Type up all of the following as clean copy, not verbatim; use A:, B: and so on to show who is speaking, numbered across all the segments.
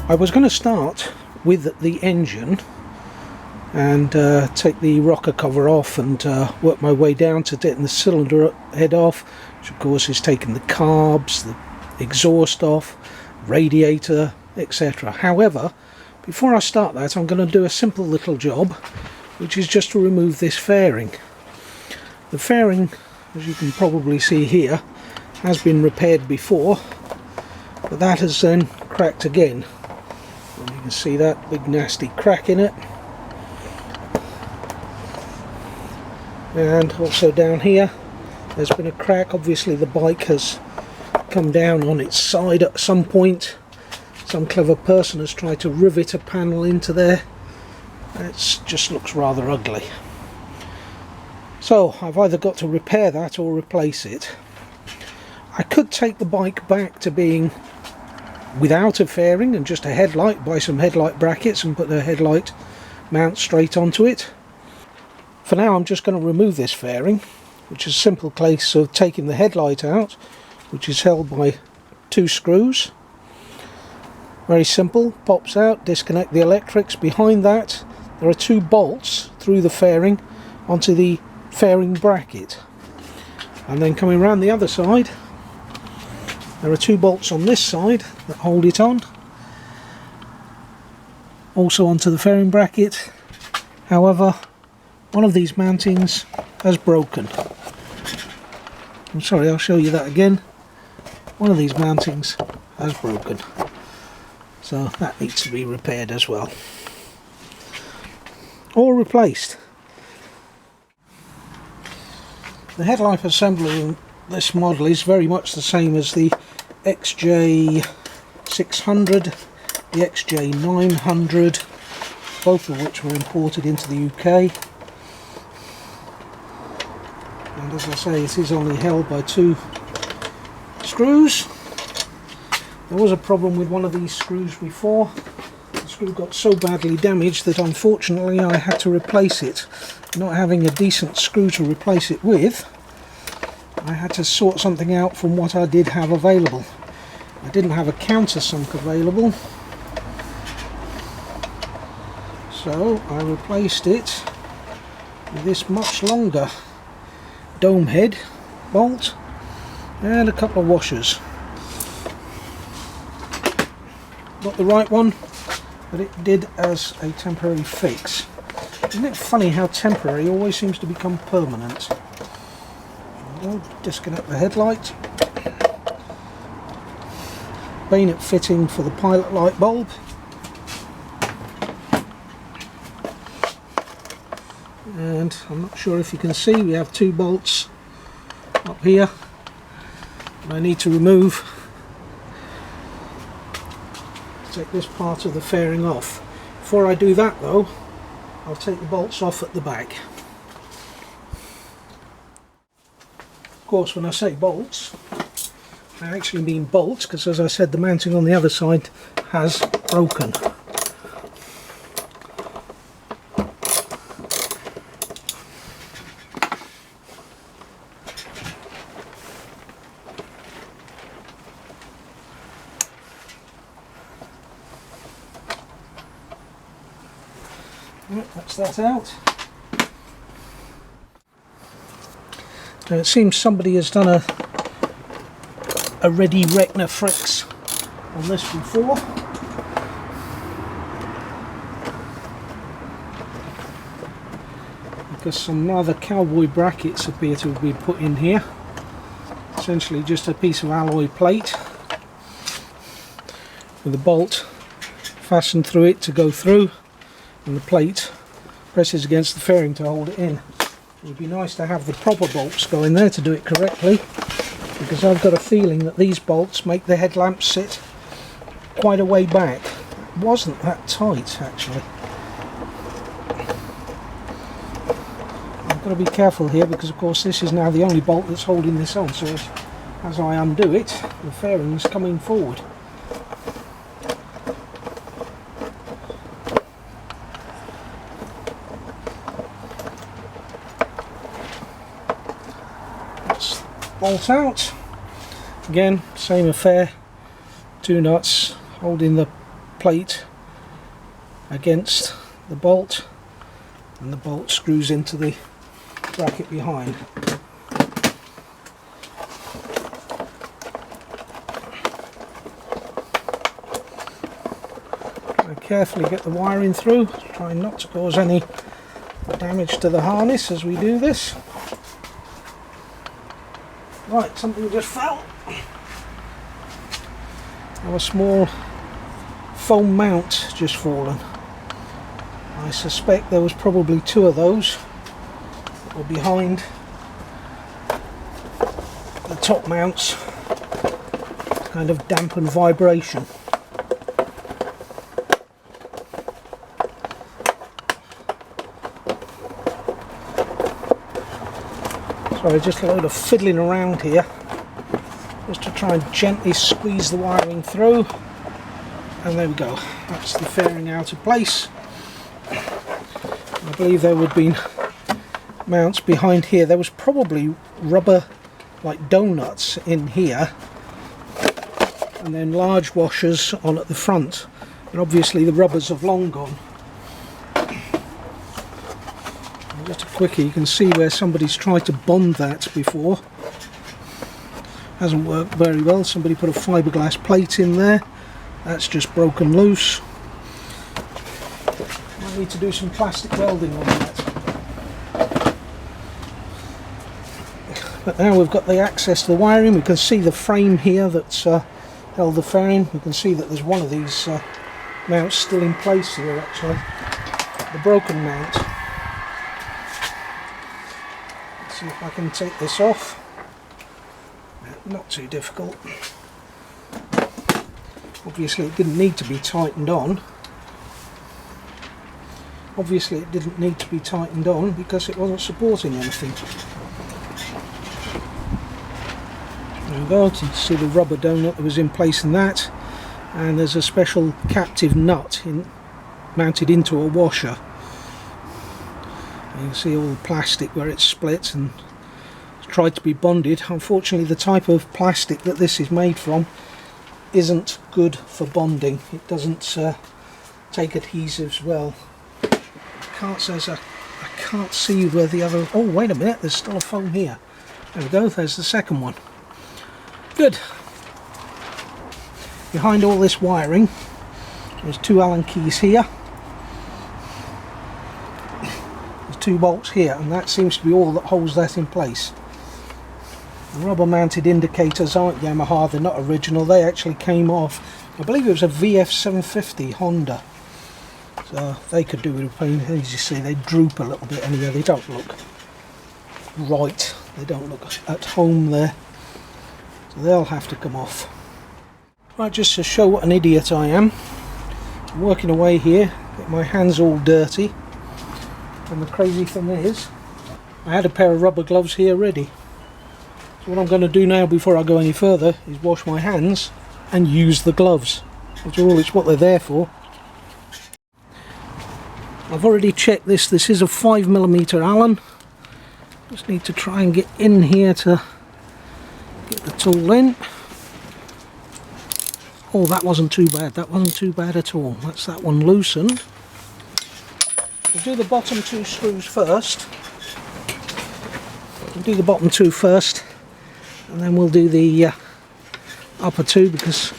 A: I was going to start with the engine and take the rocker cover off and work my way down to getting the cylinder head off, which of course is taking the carbs, the exhaust off, radiator, etc. However, before I start that, I'm going to do a simple little job, which is just to remove this fairing. The fairing, as you can probably see here, has been repaired before, but that has then cracked again. And you can see that big nasty crack in it. And also down here there's been a crack. Obviously the bike has come down on its side at some point. Some clever person has tried to rivet a panel into there. It just looks rather ugly. So I've either got to repair that or replace it. I could take the bike back to being without a fairing and just a headlight, buy some headlight brackets and put the headlight mount straight onto it. For now I'm just going to remove this fairing, which is a simple case of taking the headlight out, which is held by 2 screws. Very simple, pops out, disconnect the electrics. Behind that there are 2 bolts through the fairing onto the fairing bracket, and then coming around the other side there are 2 bolts on this side that hold it on, also onto the fairing bracket. However, one of these mountings has broken. I'm sorry, I'll show you that again. One of these mountings has broken, so that needs to be repaired as well, or replaced. The headlight assembly in this model is very much the same as the XJ600, the XJ900, both of which were imported into the UK. And as I say, it is only held by 2 screws. There was a problem with one of these screws before. The screw got so badly damaged that unfortunately I had to replace it. Not having a decent screw to replace it with, I had to sort something out from what I did have available. I didn't have a countersunk available, so I replaced it with this much longer dome head bolt and a couple of washers. Not the right one, but it did as a temporary fix. Isn't it funny how temporary always seems to become permanent? I'll disconnect the headlight. Bayonet fitting for the pilot light bulb. And I'm not sure if you can see, we have 2 bolts up here that I need to remove. Take this part of the fairing off. Before I do that though, I'll take the bolts off at the back. Of course, when I say bolts, I actually mean bolts, because as I said, the mounting on the other side has broken. That's that out. Now it seems somebody has done a ready Reckner Fricks on this before. Because some rather cowboy brackets appear to have been put in here. Essentially just a piece of alloy plate with a bolt fastened through it to go through, and the plate presses against the fairing to hold it in. It would be nice to have the proper bolts go in there to do it correctly, because I've got a feeling that these bolts make the headlamp sit quite a way back. It wasn't that tight actually. I've got to be careful here, because of course this is now the only bolt that's holding this on, so as I undo it, the fairing's coming forward. Bolt out. Again, same affair. 2 nuts holding the plate against the bolt, and the bolt screws into the bracket behind. I carefully get the wiring through, trying not to cause any damage to the harness as we do this. Right, something just fell. Now a small foam mount just fallen. I suspect there was probably two of those that were behind the top mounts, kind of dampen vibration. Sorry, just a load of fiddling around here just to try and gently squeeze the wiring through, and there we go, that's the fairing out of place. I believe there would have been mounts behind here. There was probably rubber like donuts in here, and then large washers on at the front, but obviously the rubbers have long gone. Just a quickie, you can see where somebody's tried to bond that before. Hasn't worked very well. Somebody put a fiberglass plate in there, that's just broken loose. Might need to do some plastic welding on that. But now we've got the access to the wiring, we can see the frame here that's held the fairing. We can see that there's one of these mounts still in place here actually, the broken mount. See if I can take this off. Not too difficult. Obviously it didn't need to be tightened on. Obviously it didn't need to be tightened on because it wasn't supporting anything. There we go, you can see the rubber donut that was in place in that, and there's a special captive nut mounted into a washer. You can see all the plastic where it's split and tried to be bonded. Unfortunately the type of plastic that this is made from isn't good for bonding. It doesn't take adhesives well. I can't see where the other... oh wait a minute, there's still a foam here. There we go, there's the second one. Good. Behind all this wiring there's two Allen keys here. Two bolts here, and that seems to be all that holds that in place. The rubber mounted indicators aren't Yamaha, they're not original, they actually came off, I believe it was a VF750 Honda, so they could do with a pain. As you see, they droop a little bit anyway, they don't look right, they don't look at home there, so they'll have to come off. Right, just to show what an idiot I am, I'm working away here, get my hands all dirty. And the crazy thing is, I had a pair of rubber gloves here ready. So what I'm going to do now before I go any further is wash my hands and use the gloves. After all, it's what they're there for. I've already checked this. This is a 5mm Allen. Just need to try and get in here to get the tool in. Oh, that wasn't too bad. That wasn't too bad at all. That's that one loosened. We'll do the bottom two screws first. We'll do the bottom two first, and then we'll do the upper two, because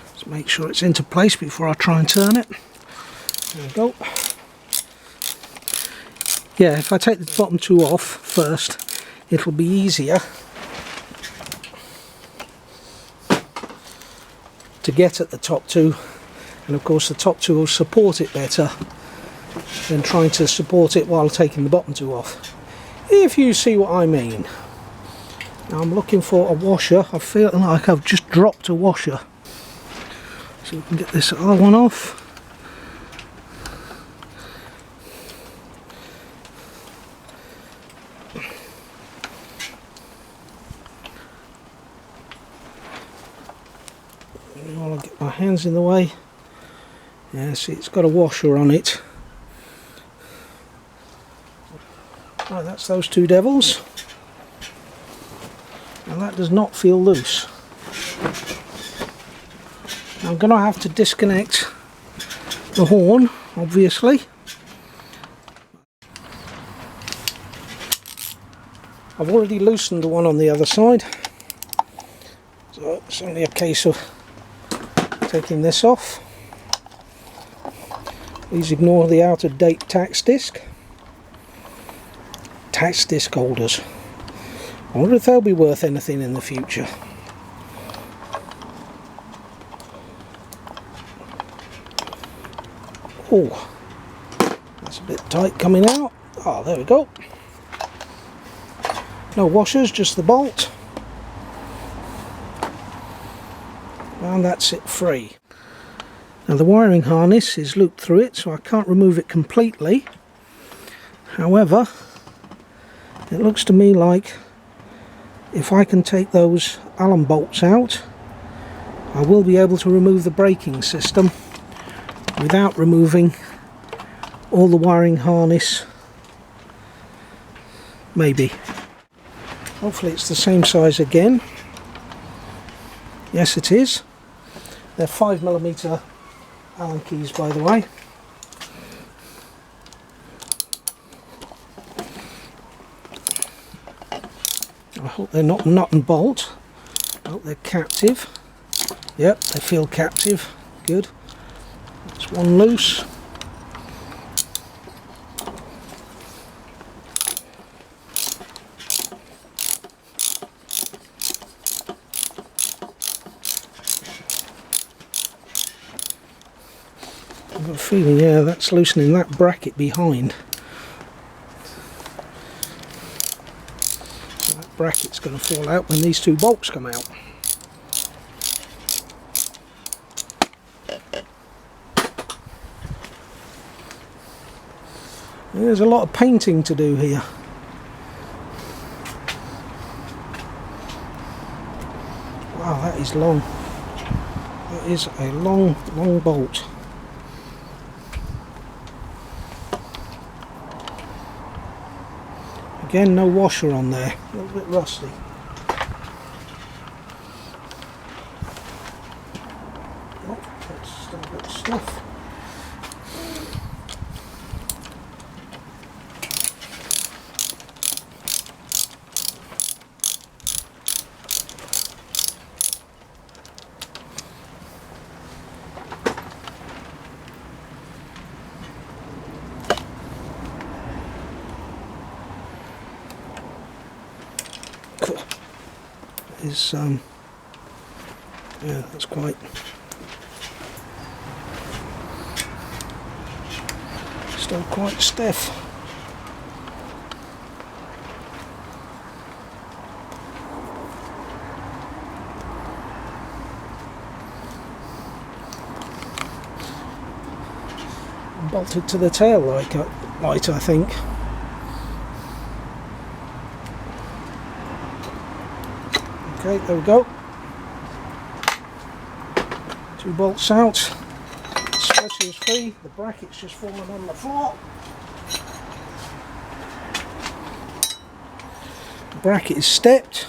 A: let's make sure it's into place before I try and turn it. There we go. Yeah, if I take the bottom two off first, it'll be easier to get at the top two, and of course the top two will support it better than trying to support it while taking the bottom two off, if you see what I mean. Now I'm looking for a washer. I feel like I've just dropped a washer, so we can get this other one off. I'll get my hands in the way. Yeah, see, it's got a washer on it. Right, that's those two devils. Now that does not feel loose. Now I'm going to have to disconnect the horn, obviously. I've already loosened the one on the other side, so it's only a case of taking this off. Please ignore the out-of-date tax disc. Tax disc holders. I wonder if they'll be worth anything in the future. Oh, that's a bit tight coming out. Ah, there we go. No washers, just the bolt. And that's it free. Now the wiring harness is looped through it, so I can't remove it completely. However, it looks to me like if I can take those Allen bolts out, I will be able to remove the braking system without removing all the wiring harness. Maybe. Hopefully it's the same size again. Yes, it is. They're 5mm Allen keys, by the way. I hope they're not nut and bolt. I hope they're captive. Yep, they feel captive. Good. That's one loose. I've got a feeling, yeah, that's loosening that bracket behind. So that bracket's going to fall out when these two bolts come out. There's a lot of painting to do here. Wow, that is long. That is a long, long bolt. Again, no washer on there, a little bit rusty. Oh, that's still a bit of stuff. Is yeah, that's quite still quite stiff. Bolted to the tail light, I think. Okay, there we go. Two bolts out. Splitter is free. The bracket's just fallen on the floor. The bracket is stepped.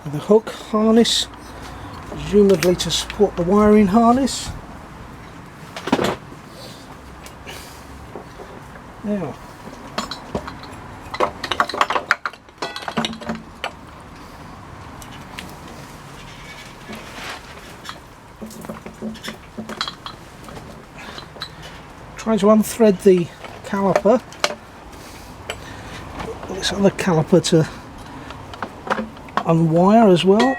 A: And the hook harness, presumably to support the wiring harness. Now, try to unthread the caliper. This other caliper to unwire as well.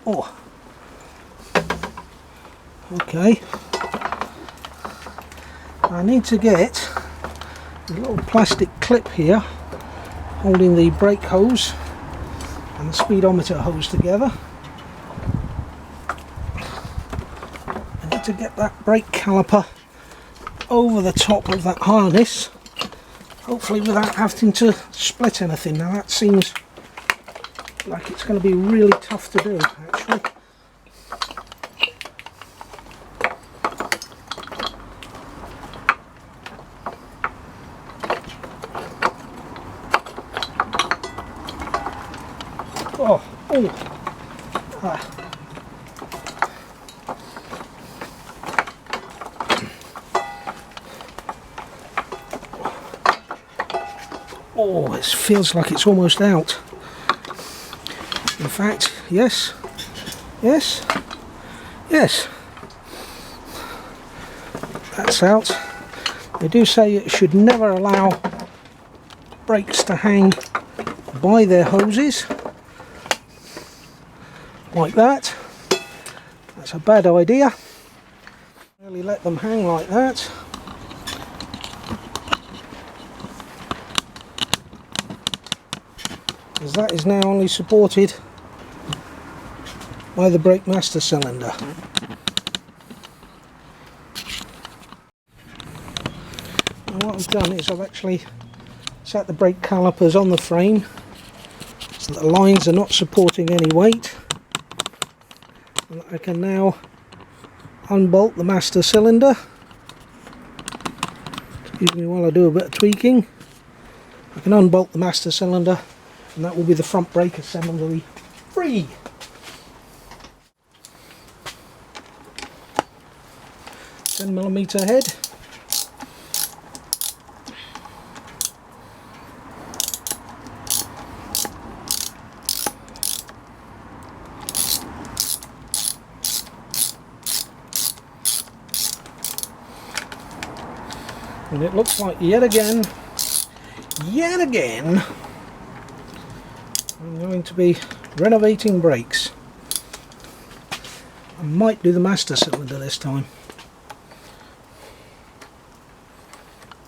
A: Oh. Okay. I need to get a little plastic clip here holding the brake hose and the speedometer hose together. I need to get that brake caliper over the top of that harness, hopefully without having to split anything. Now that seems like it's going to be really tough to do, actually. Oh, ah. Oh, it feels like it's almost out. In fact, yes, yes, yes, that's out. They do say it should never allow brakes to hang by their hoses like that. That's a bad idea. Really let them hang like that. Because that is now only supported by the brake master cylinder. And what I've done is I've actually set the brake calipers on the frame so that the lines are not supporting any weight, and I can now unbolt the master cylinder. Excuse me while I do a bit of tweaking. I can unbolt the master cylinder, and that will be the front brake assembly free. $10mm head. And it looks like yet again, I'm going to be renovating brakes. I might do the master cylinder this time.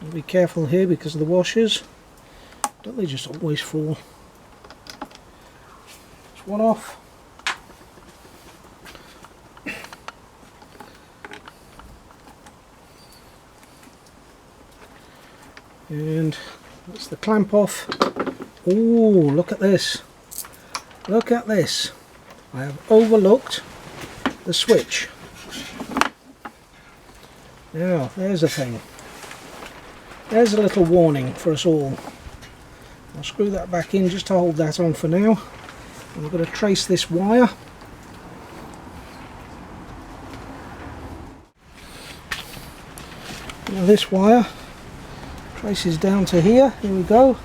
A: I'll be careful here because of the washers. Don't they just always fall? There's one off. And that's the clamp off. Oh, look at this. Look at this. I have overlooked the switch. Now, there's a thing. There's a little warning for us all. I'll screw that back in just to hold that on for now. I'm going to trace this wire. Now this wire traces down to here. Here we go.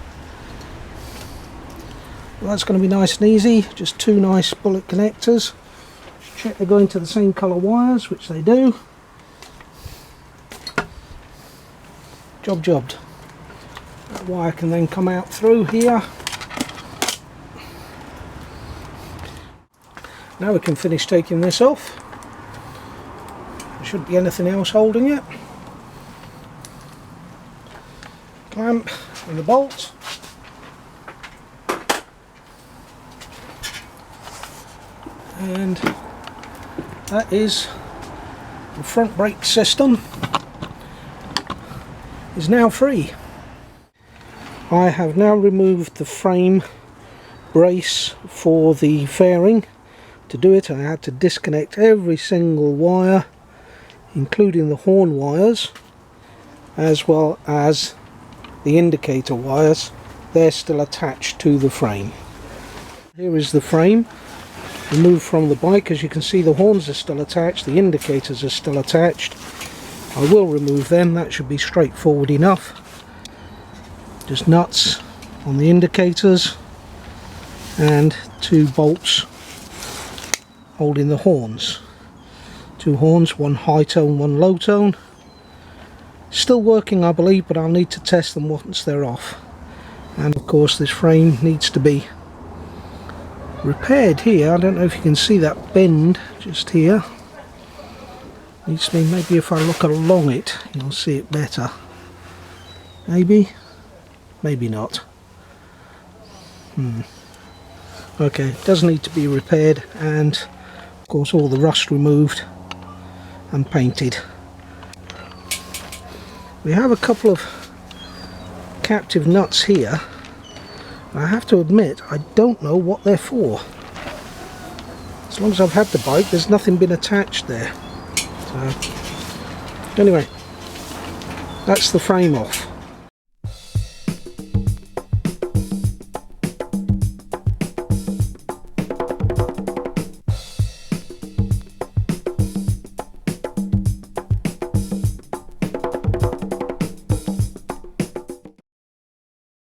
A: Well, that's going to be nice and easy. Just two nice bullet connectors. Check they're going to the same colour wires, which they do. Jobbed. That wire can then come out through here. Now we can finish taking this off. There shouldn't be anything else holding it. Clamp and the bolt. And that is the front brake system is now free. I have now removed the frame brace for the fairing. To do it I had to disconnect every single wire, including the horn wires, as well as the indicator wires. They're still attached to the frame. Here is the frame removed from the bike. As you can see, the horns are still attached, the indicators are still attached. I will remove them, that should be straightforward enough. Just nuts on the indicators and two bolts holding the horns. Two horns, one high tone, one low tone. Still working I believe, but I'll need to test them once they're off. And of course this frame needs to be repaired here. I don't know if you can see that bend just here. Needs to be, maybe if I look along it you'll see it better. Maybe, maybe not. Okay, it does need to be repaired, and of course all the rust removed and painted. We have a couple of captive nuts here. I have to admit I don't know what they're for. As long as I've had the bike there's nothing been attached there. So anyway, that's the frame off.